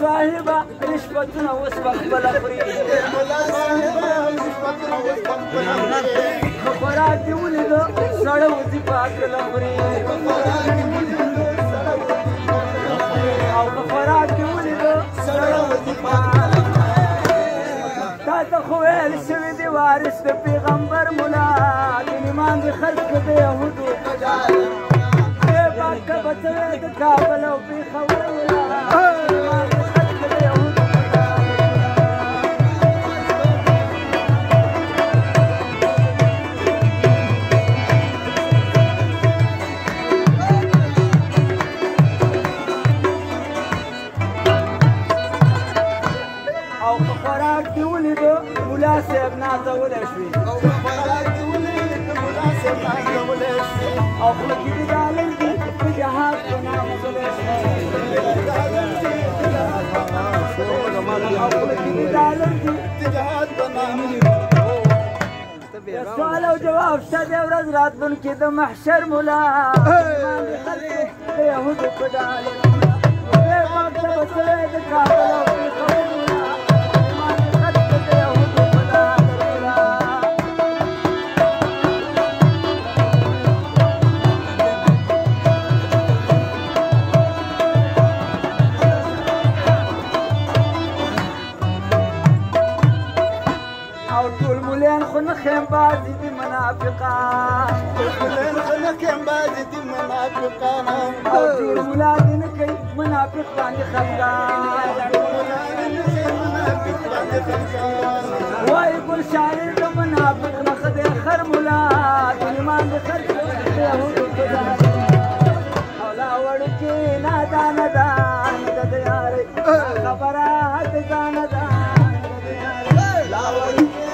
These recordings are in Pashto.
صاحبه رشوتنا وسبق بلا فريد خبرات ولدو سړو دي پاک لوري او خبرات ولدو سړو دي پاک تا ته خو ویل شوی دی وارث د پیغمبر مولا د ایمان د خلق د يهودو پجال اے پاک بچو د کابل او پیښور ولا او خلق دې دالل دي په جهاد په نام سولې او خلق دې دالل دي په جهاد په نام سوال او جواب شته ورځ راتلون کې د محشر مولا يهود په ډال په وخت وسره د کابل او خم بازي دي منافقان خم بازي دي منافقان او دي ولادين كي منافقان خلقان ويقول شاعر ده منافق نخد خر مولاد ایمان ده خر يهود خدای اولا ورکی نادا نادا نادا یاري خبرات زاندا لا ورکی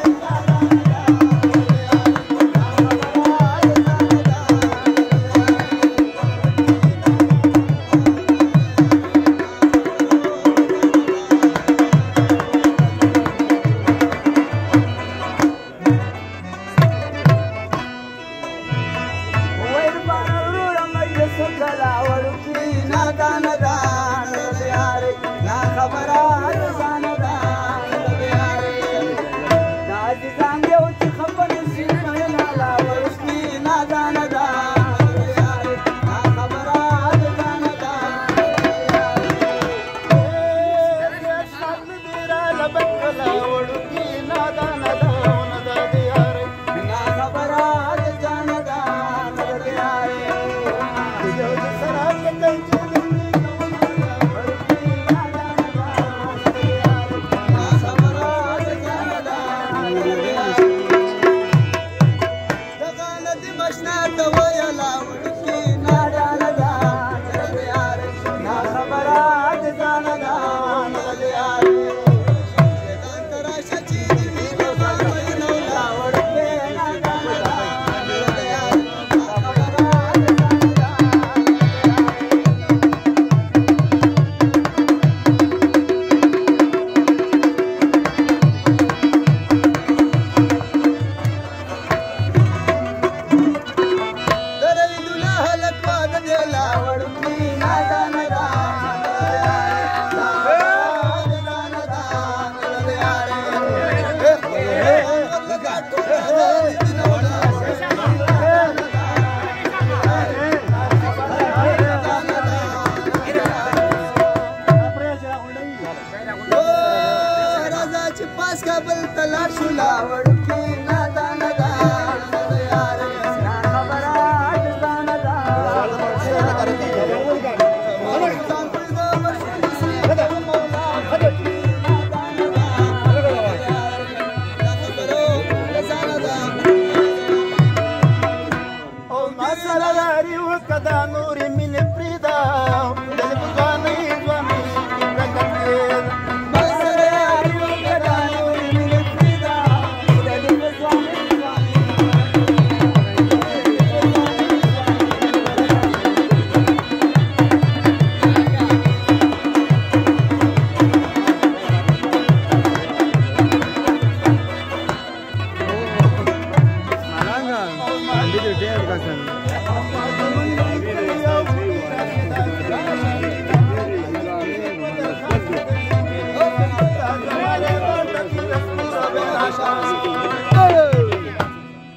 ډېر غزل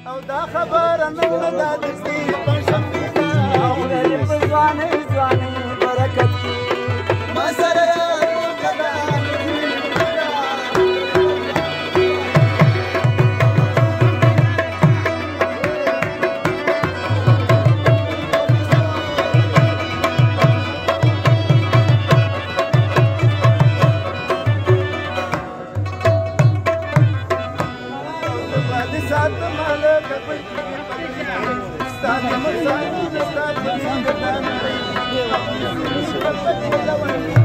او دا خبره نه ده د دې په شمېدا او د ځواني ځواني برکت کی ما سره کدا Stop.